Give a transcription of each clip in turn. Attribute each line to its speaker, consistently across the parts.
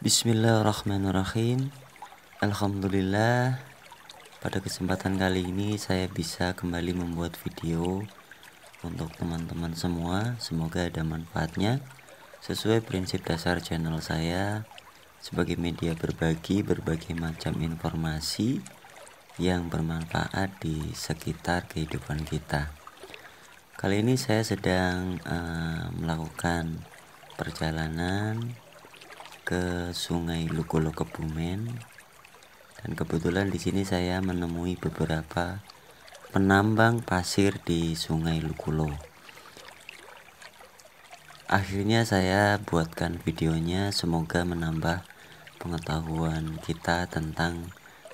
Speaker 1: Bismillahirrahmanirrahim. Alhamdulillah, pada kesempatan kali ini saya bisa kembali membuat video untuk teman-teman semua. Semoga ada manfaatnya sesuai prinsip dasar channel saya sebagai media berbagi berbagai macam informasi yang bermanfaat di sekitar kehidupan kita. Kali ini saya sedang melakukan perjalanan ke Sungai Lukolo Kebumen, dan kebetulan di sini saya menemui beberapa penambang pasir di Sungai Lukolo. Akhirnya saya buatkan videonya, semoga menambah pengetahuan kita tentang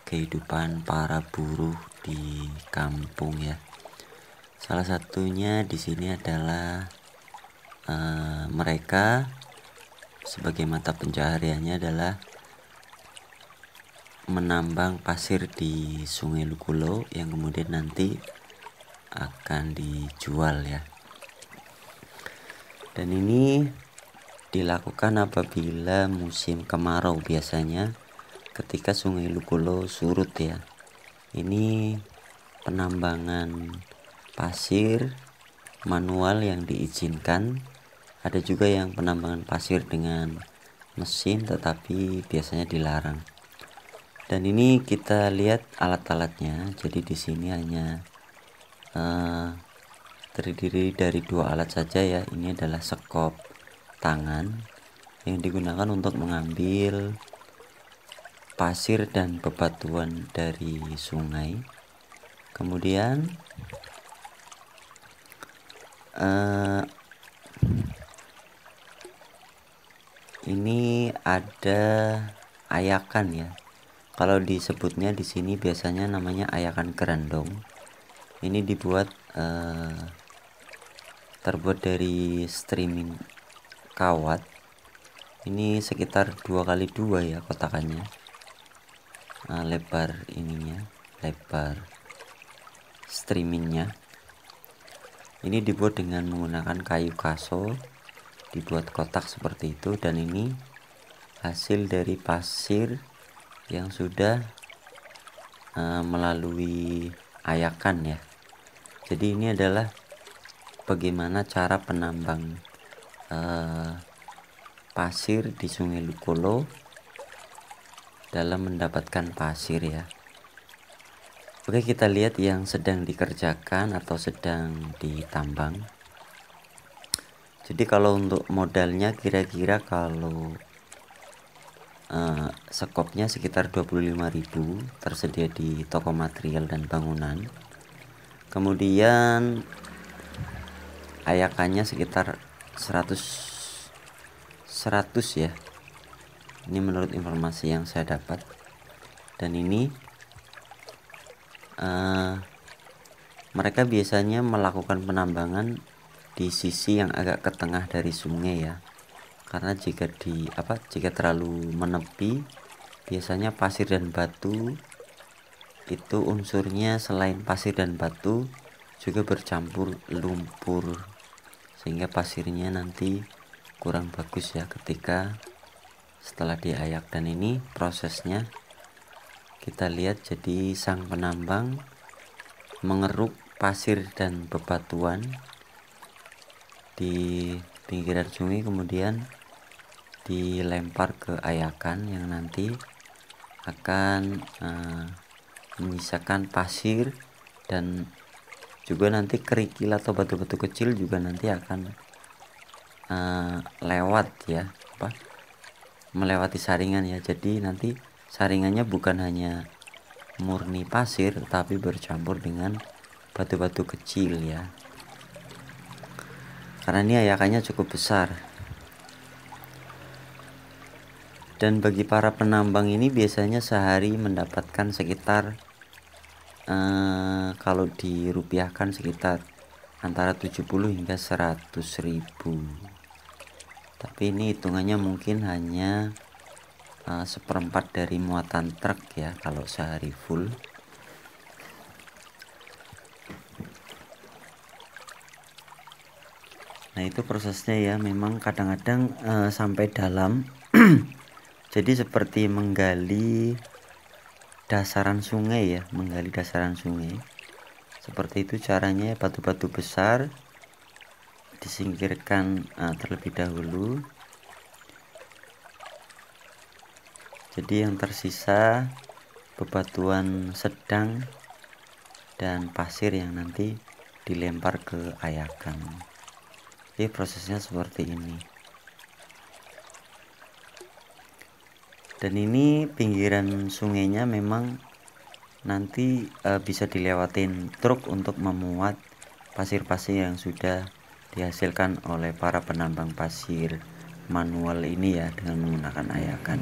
Speaker 1: kehidupan para buruh di kampung ya. Salah satunya di sini adalah mereka sebagai mata pencahariannya adalah menambang pasir di Sungai Lukolo yang kemudian nanti akan dijual ya. Dan ini dilakukan apabila musim kemarau, biasanya ketika Sungai Lukolo surut ya. Ini penambangan pasir manual yang diizinkan. Ada juga yang penambangan pasir dengan mesin tetapi biasanya dilarang. Dan ini kita lihat alat-alatnya. Jadi di sini hanya terdiri dari dua alat saja ya. Ini adalah sekop tangan yang digunakan untuk mengambil pasir dan bebatuan dari sungai. Kemudian ini ada ayakan ya. Kalau disebutnya di sini biasanya namanya ayakan gerandong. Ini dibuat terbuat dari streaming kawat. Ini sekitar 2x2 ya kotakannya. Lebar ininya, lebar streamingnya. Ini dibuat dengan menggunakan kayu kaso, dibuat kotak seperti itu, dan ini hasil dari pasir yang sudah melalui ayakan ya. Jadi ini adalah bagaimana cara penambang pasir di Sungai Lukolo dalam mendapatkan pasir ya. Oke, kita lihat yang sedang dikerjakan atau sedang ditambang. Jadi kalau untuk modalnya kira-kira kalau sekopnya sekitar 25.000 tersedia di toko material dan bangunan. Kemudian ayakannya sekitar 100 ya. Ini menurut informasi yang saya dapat. Dan ini mereka biasanya melakukan penambangan di sisi yang agak ke tengah dari sungai ya. Karena jika terlalu menepi, biasanya pasir dan batu itu unsurnya selain pasir dan batu juga bercampur lumpur, sehingga pasirnya nanti kurang bagus ya ketika setelah diayak. Dan ini prosesnya kita lihat. Jadi sang penambang mengeruk pasir dan bebatuan di pinggiran sungai, kemudian dilempar ke ayakan yang nanti akan menyisakan pasir, dan juga nanti kerikil atau batu-batu kecil juga nanti akan lewat ya, melewati saringan ya. Jadi nanti saringannya bukan hanya murni pasir tetapi bercampur dengan batu-batu kecil ya, karena ini ayakannya cukup besar. Dan bagi para penambang ini biasanya sehari mendapatkan sekitar kalau dirupiahkan sekitar antara 70 hingga 100.000. Tapi ini hitungannya mungkin hanya seperempat dari muatan truk ya kalau sehari full. Nah itu prosesnya ya, memang kadang-kadang sampai dalam Jadi seperti menggali dasaran sungai ya, menggali dasaran sungai. Seperti itu caranya, batu-batu besar disingkirkan terlebih dahulu. Jadi yang tersisa bebatuan sedang dan pasir yang nanti dilempar ke ayakan. Jadi prosesnya seperti ini. Dan ini pinggiran sungainya memang nanti bisa dilewatin truk untuk memuat pasir-pasir yang sudah dihasilkan oleh para penambang pasir manual ini ya, dengan menggunakan ayakan.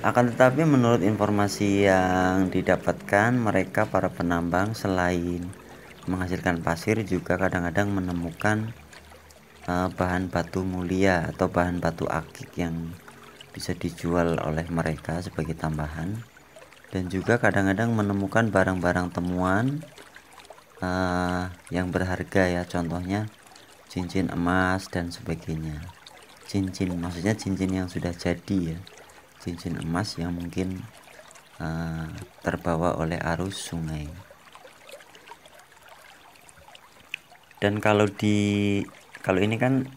Speaker 1: Akan tetapi menurut informasi yang didapatkan, mereka para penambang selain menghasilkan pasir juga kadang-kadang menemukan bahan batu mulia atau bahan batu akik yang bisa dijual oleh mereka sebagai tambahan, dan juga kadang-kadang menemukan barang-barang temuan yang berharga ya, contohnya cincin emas dan sebagainya. Cincin, maksudnya cincin yang sudah jadi ya, cincin emas yang mungkin terbawa oleh arus sungai. Dan kalau ini kan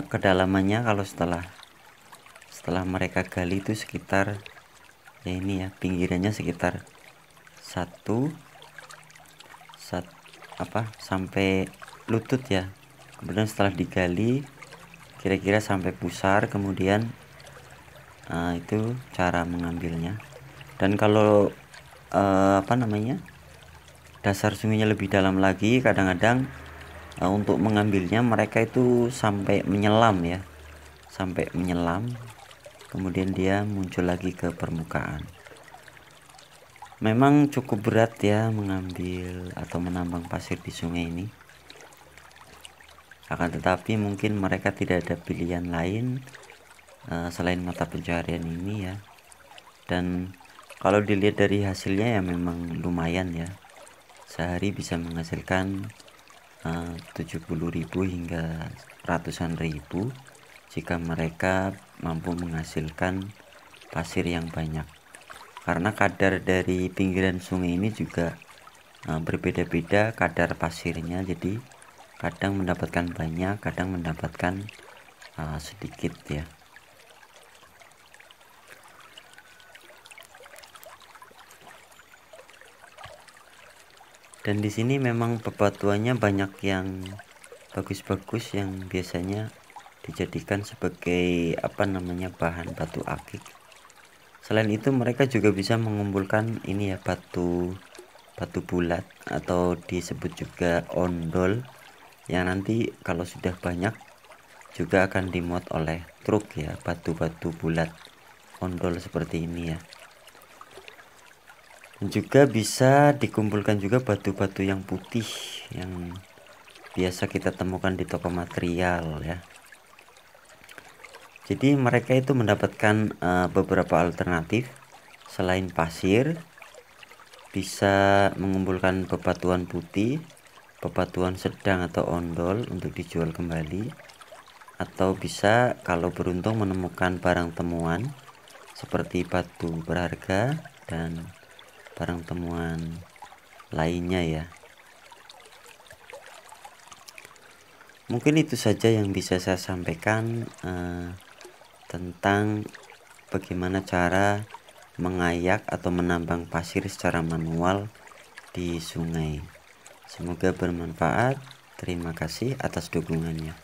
Speaker 1: kedalamannya, kalau setelah mereka gali itu sekitar ya ini ya, pinggirannya sekitar sampai lutut ya. Kemudian setelah digali kira-kira sampai pusar, kemudian itu cara mengambilnya. Dan kalau dasar sungainya lebih dalam lagi, kadang-kadang untuk mengambilnya mereka itu sampai menyelam ya, kemudian dia muncul lagi ke permukaan. Memang cukup berat ya mengambil atau menambang pasir di sungai ini. Akan tetapi mungkin mereka tidak ada pilihan lain selain mata pencaharian ini ya. Dan kalau dilihat dari hasilnya ya memang lumayan ya. Sehari bisa menghasilkan 70.000 hingga ratusan ribu jika mereka mampu menghasilkan pasir yang banyak. Karena kadar dari pinggiran sungai ini juga berbeda-beda kadar pasirnya, jadi kadang mendapatkan banyak, kadang mendapatkan sedikit ya. Dan di sini memang bebatuannya banyak yang bagus-bagus yang biasanya dijadikan sebagai bahan batu akik. Selain itu mereka juga bisa mengumpulkan ini ya, batu bulat atau disebut juga ondol, yang nanti kalau sudah banyak juga akan dimuat oleh truk ya, batu-batu bulat ondol seperti ini ya. Dan juga bisa dikumpulkan juga batu-batu yang putih yang biasa kita temukan di toko material ya. Jadi mereka itu mendapatkan beberapa alternatif selain pasir, bisa mengumpulkan bebatuan putih, bebatuan sedang atau ondol untuk dijual kembali, atau bisa kalau beruntung menemukan barang temuan seperti batu berharga dan barang temuan lainnya ya. Mungkin itu saja yang bisa saya sampaikan tentang bagaimana cara mengayak atau menambang pasir secara manual di sungai. Semoga bermanfaat. Terima kasih atas dukungannya.